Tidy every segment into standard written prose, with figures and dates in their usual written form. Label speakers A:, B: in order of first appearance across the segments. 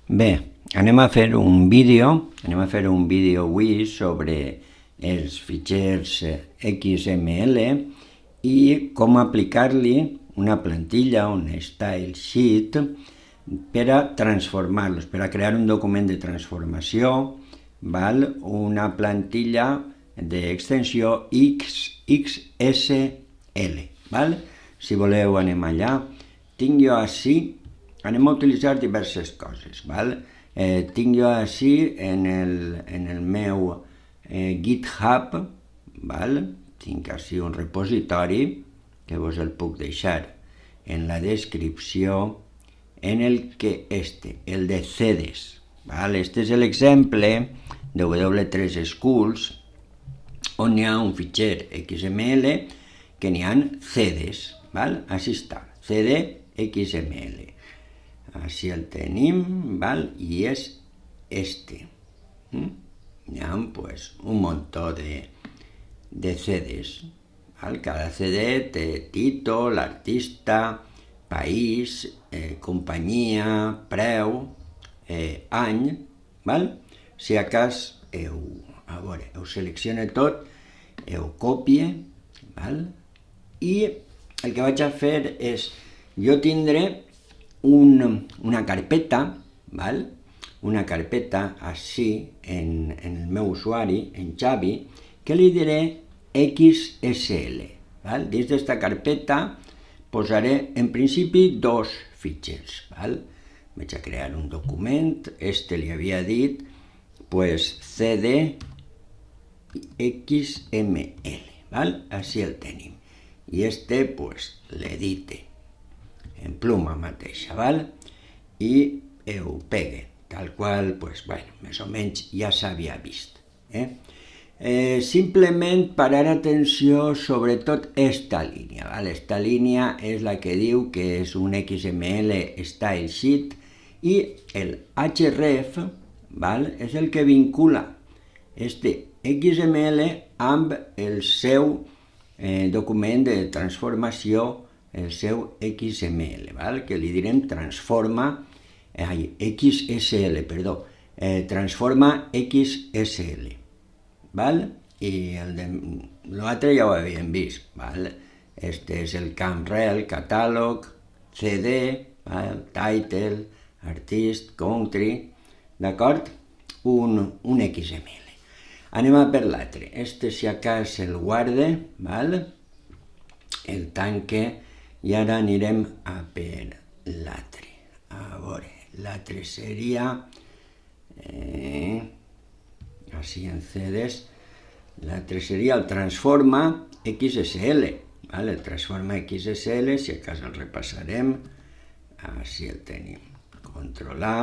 A: Bé, anem a fer un vídeo avui sobre els fitxers XML i com aplicar-li una plantilla, un style sheet, per a transformar-los, per a crear un document de transformació, una plantilla d'extensió XSL. Si voleu anem allà. Tinc jo ací, anem a utilitzar diverses coses. Tinc jo ací en el meu GitHub, tinc ací un repositori que vos el puc deixar en la descripció, en el que el de CDs. Este és l'exemple de W3 Schools, on hi ha un fitxer XML que n'hi ha CDs. Així està, CD XML. Així el tenim, i és Hi ha un muntó de CDs. Cada CD té títol, artista, país, companyia, preu, any. Si a cas ho seleccione tot, ho copie, i el que vaig a fer és, jo tindré una carpeta, així en el meu usuari, en Xavi, que li diré XSL. Dins d'esta carpeta posaré en principi dos fitxers. Vaig a crear un document, li havia dit CD XML. Així el tenim. I l'edite en pluma mateixa, i ho pegue, tal qual, més o menys ja s'havia vist. Simplement parar atenció sobretot esta línia. Esta línia és la que diu que és un XML style sheet i el href és el que vincula XML amb el seu document de transformació, el seu XML, que li direm XSL, transforma XSL. I l'altre ja ho havíem vist. És el camp rel, catàleg, CD, title, artist, country, d'acord? Un XML. Anem a per l'altre. Si a cas el guarde, el tanque, i ara anirem a per l'altre. A veure, l'altre seria, així en CDs, l'altre seria el transforma XSL. El transforma XSL, si a cas el repassarem, així el tenim. Control-A,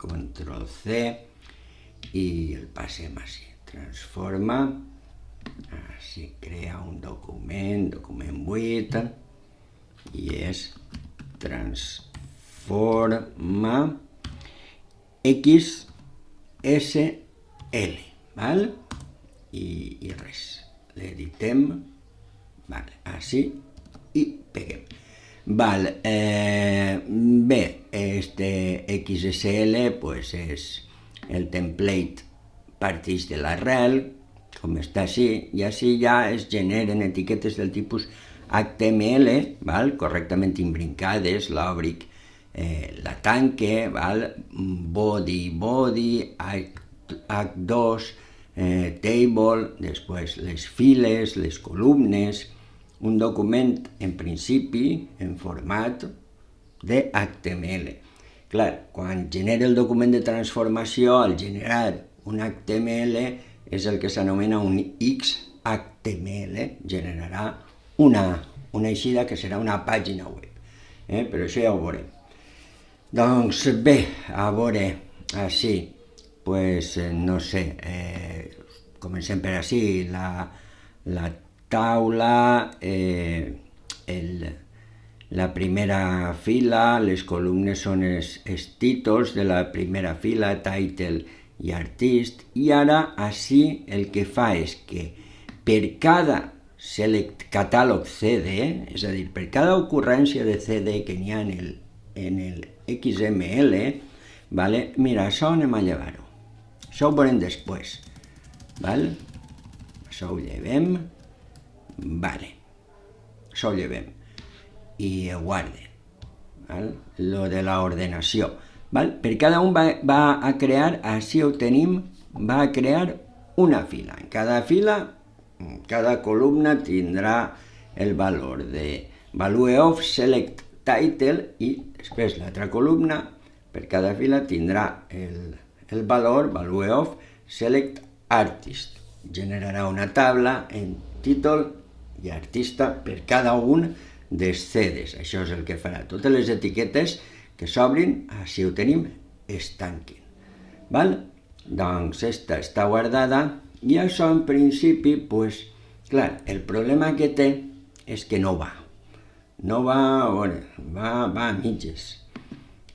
A: Control-C, i el passem així. Transforma, així crea un document 8, i és transforma XSL, i res, l'editem, així, i peguem. Bé, XSL és el template, partix de l'arrel, com està així, i així ja es generen etiquetes del tipus HTML, correctament imbrincades, l'òbric, la tanque, body, H2, table, després les files, les columnes, un document en principi en format de HTML. Clar, quan genera el document de transformació, al generar un HTML és el que s'anomena un XHTML, generarà una eixida que serà una pàgina web. Però això ja ho veurem. Doncs bé, a veure, així, no sé, comencem per així, la taula, la primera fila, les columnes són els títols de la primera fila, title i artist, i ara així el que fa és que per cada catàleg CD, és a dir, per cada ocurrència de CD que n'hi ha en el XML, Vale? Mira, això anem a llevar-ho. Això ho veurem després. Val? Això ho llevem. Vale. Això ho llevem. I ho guarden. Val? Lo de la ordenació. Val? Per cada un va a crear, així ho tenim, va a crear una fila. En cada fila, cada columna tindrà el valor de value of select title i després l'altra columna per cada fila tindrà el valor value of select artist. Generarà una taula en títol i artista per cada un dels CDs. Això és el que farà. Totes les etiquetes que s'obrin, així ho tenim, es tanquin. Val? Doncs esta està guardada i això en principi, pues, clar, el problema que té és que no va. No va, a veure, va a mitges.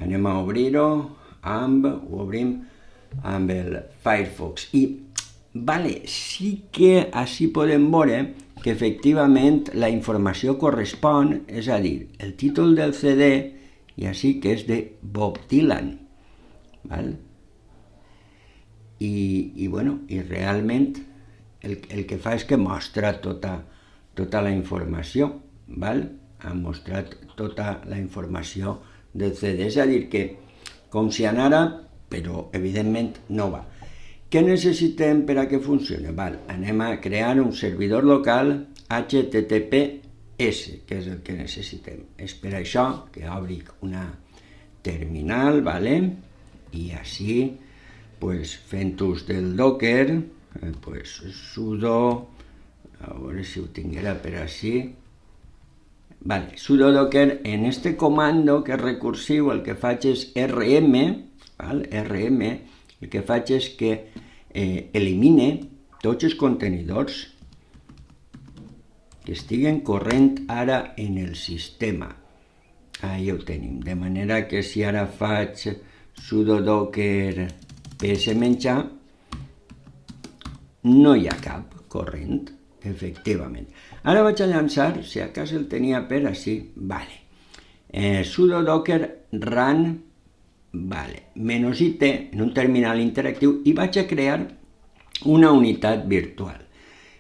A: Anem a obrir-ho ho obrim amb el Firefox. I, vale, sí que així podem veure que efectivament la informació correspon, és a dir, el títol del CD, i així que és de Bob Dylan. Val? I realment el que fa és que mostra tota la informació. Val? Ha mostrat tota la informació del CD, és a dir, que com si anara, però evidentment no va. Què necessitem per a que funcioni? Val, anem a crear un servidor local HTTPS, que és el que necessitem. És per això que obri una terminal, vale? I així, pues, fent ús del Docker, pues, sudo, a veure si ho tinguera per així, vale, sudo docker, en este comando que és recursiu el que faig és rm, val? Rm, el que faig és que elimine tots els contenidors que estiguen corrent ara en el sistema. Ahí ho tenim, de manera que si ara faig sudo docker ps menjar, no hi ha cap corrent, efectivament. Ara vaig a llançar, si a cas el tenia per així, vale. Sudo docker run, vale, -it en un terminal interactiu i vaig a crear una unitat virtual.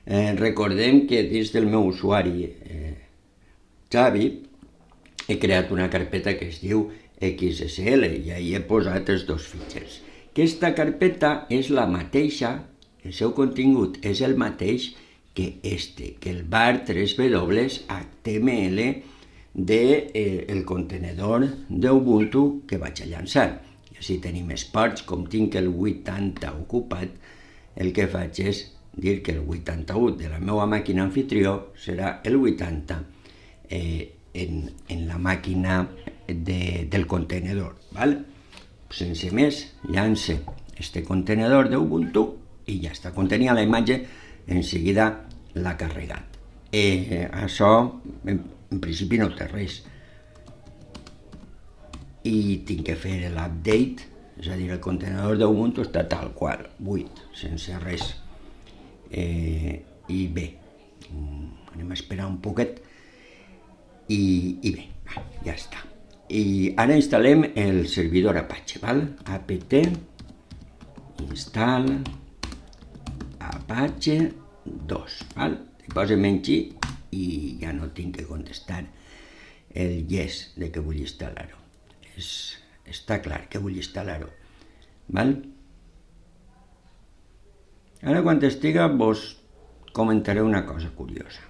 A: Recordem que dins del meu usuari Xavi he creat una carpeta que es diu XSL i ahí he posat els dos fitxers. Aquesta carpeta és la mateixa, el seu contingut és el mateix que el var 3w HTML del contenedor d'Ubuntu que vaig a llançar. I així tenim els ports, com tinc el 80 ocupat, el que faig és dir que el 81 de la meva màquina anfitrió serà el 80 en la màquina del contenedor. Val? Sense més, llance este contenedor d'Ubuntu i ja està. Contenia la imatge, en seguida l'ha carregat. Això, en principi, no té res. I tinc que fer l'update, és a dir, el contenedor d'Ubuntu està tal qual, buit, sense res. I bé, anem a esperar un poquet i bé, ja està. I ara instal·lem el servidor Apache, val? apt install Apache 2, val? Li poso menys i ja no tinc que contestar el yes de que vull instal·lar-ho. Està clar que vull instal·lar-ho, val? Ara quan estiga vos comentaré una cosa curiosa.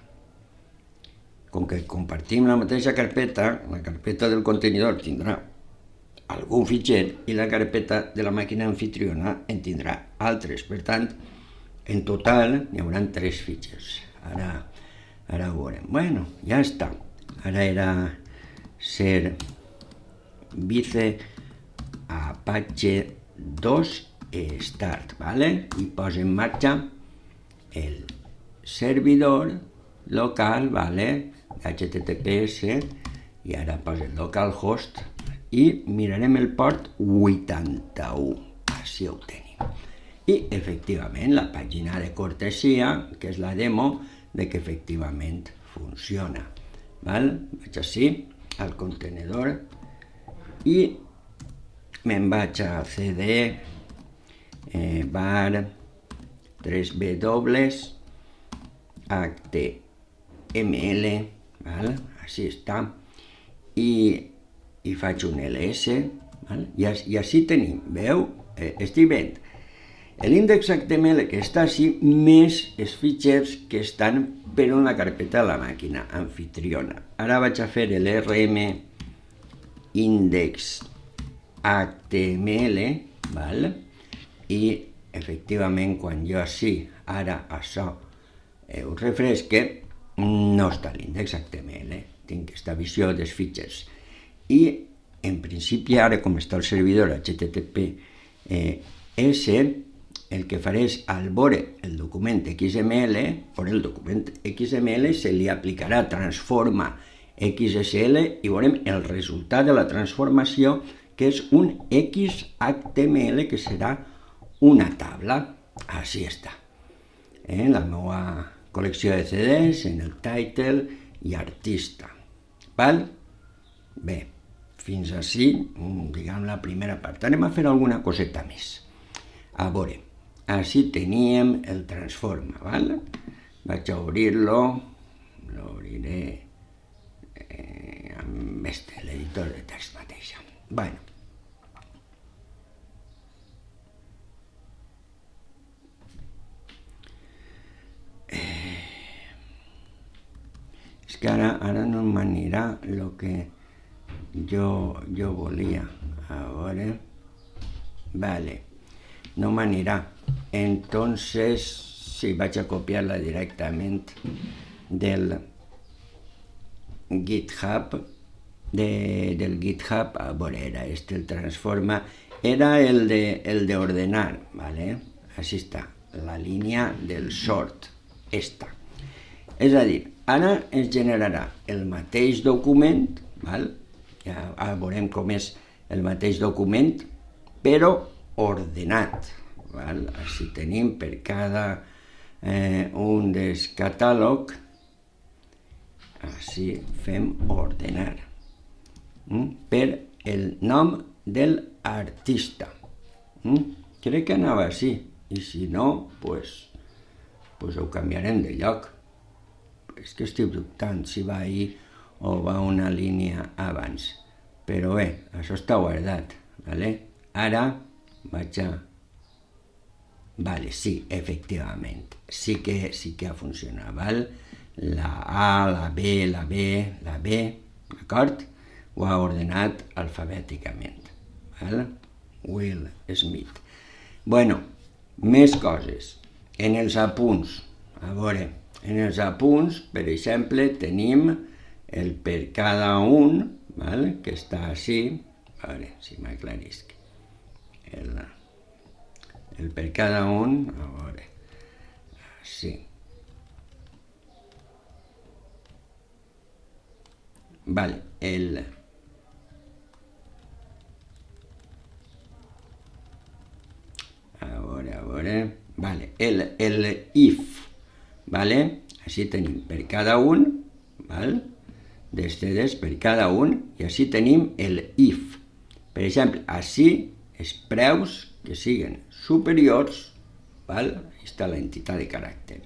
A: Com que compartim la mateixa carpeta, la carpeta del contenidor tindrà algun fitxer i la carpeta de la màquina anfitriona en tindrà altres. Per tant, en total hi haurà 3 fitxers. Ara ho veurem. Bueno, ja està. Ara era ser vice Apache 2 start, ¿vale? I posa en marxa el servidor local, ¿vale? HTTPS, i ara posa localhost i mirarem el port 81. Així ho tenim. I efectivament la pàgina de cortesia, que és la demo, de que efectivament funciona. Val? Vaig així al contenedor i me'n vaig a CD, var 3W, HTML, val? Així està, i faig un ls, val? I així tenim, veu? Estic veient l'índex HTML que està així, més els fitxers que estan per en la carpeta de la màquina, anfitriona. Ara vaig a fer l'rm index HTML, val? I efectivament quan jo així, ara això, ho refresque, no està l'índex HTML, tinc aquesta visió dels fitxers. I en principi ara, com està el servidor HTTPS, el que faré és, al veure el document XML, per el document XML se li aplicarà transforma XSL i veurem el resultat de la transformació, que és un XHTML, que serà una taula. Així està. La meva col·lecció de CDs, en el title i artista. Val? Bé, fins així, diguem, la primera part. Anem a fer alguna coseta més. A veure, així teníem el transforma, val? Vaig a obrir-lo, l'obriré amb l'editor de text mateixa. Bueno. És que ara no m'anirà el que jo volia. A veure, vale, no m'anirà. Entonces, sí, vaig a copiar-la directament del GitHub, del GitHub, a veure, era el transforma, era el de ordenar, ¿vale? Així està, la línia del sort, esta. És a dir, ara es generarà el mateix document, val? Ja veurem com és el mateix document, però ordenat. Val? Així tenim per cada un dels catàlegs, així fem ordenar, per el nom de l'artista. Crec que anava així, i si no, pues ho canviarem de lloc. És que estic dubtant si va ahir o va una línia abans. Però bé, això està guardat, vale? Ara vaig a... Vale, sí, efectivament, sí que ha funcionat, val? La A, la B, d'acord? Ho ha ordenat alfabèticament, val? Will Smith. Bueno, més coses. En els apunts, a veure, en els apunts, per exemple, tenim el per cada un, val? Que està així, a veure si m'aclarisc. El per cada un, a veure, així. Vale, a veure, vale, el if, vale? Així tenim per cada un, val? D'estedes per cada un, i així tenim el if. Per exemple, així els preus que siguen superiors, val? Aquí està l'entitat de caràcter.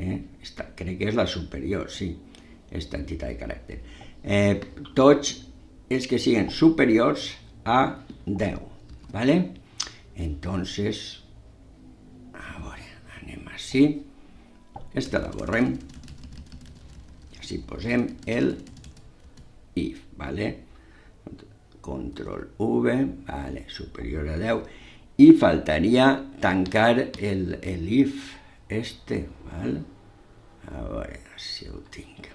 A: Crec que és la superior, sí, aquesta entitat de caràcter. Tots els que siguen superiors a 10, vale? Entonces, a veure, anem així. Aquesta la borrem. I així posem el if, vale? Control V, vale, superior a 10. I faltaria tancar el if val? A veure si ho tinc.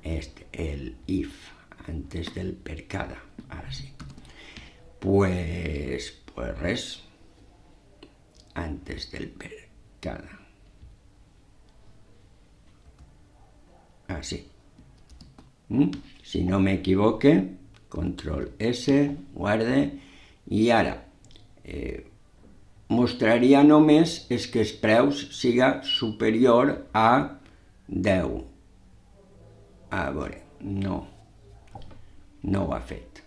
A: El if, antes del per cada, ara sí. Pues res, antes del per cada. Así. Si no m'equivoque, control S, guarde, i ara mostraria només és que els preus siga superior a 10. A veure, no ho ha fet,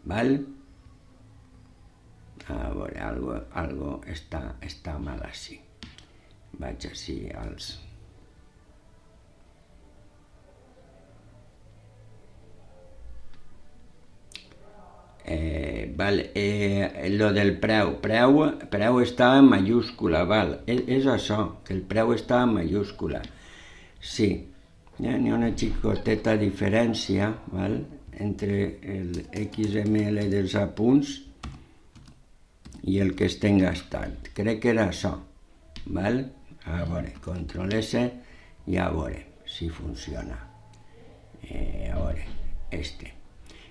A: val? algo està mal així. Vaig així als... lo del preu està en mayúscula, val? És això, que el preu està en mayúscula. Sí, hi ha una xicoteta diferència, val? Entre el XML dels apunts i el que estem gastant. Crec que era això, val? A veure, control S i a veure si funciona. A veure,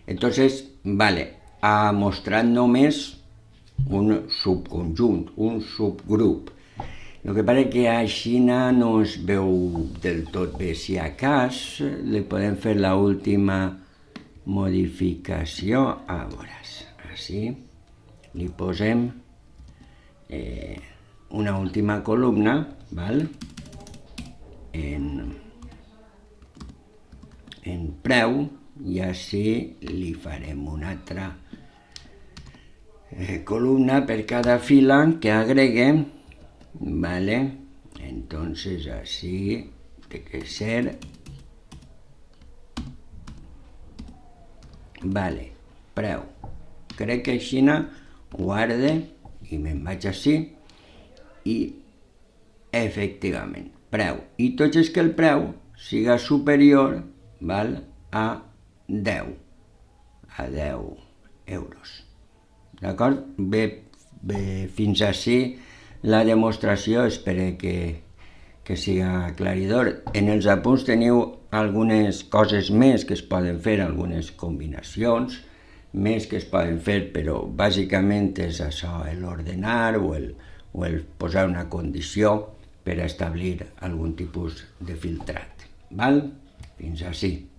A: Entonces, vale, ha mostrat només un subconjunt, un subgrup. El que passa que així no es veu del tot bé. Si a cas li podem fer l'última modificació, a veure, així li posem una última columna, val? En preu, i així li farem una altra columna per cada fila que agreguem, vale? Entonces así tiene que ser, vale, preu. Crec que així guarde i me'n vaig així i efectivament, preu. I tot és que el preu siga superior, val, a 10 euros. D'acord? Bé, fins així la demostració, espero que siga aclaridor. En els apunts teniu algunes coses més que es poden fer, algunes combinacions més que es poden fer, però bàsicament és això, l'ordenar o el posar una condició per establir algun tipus de filtrat. Val? Fins així.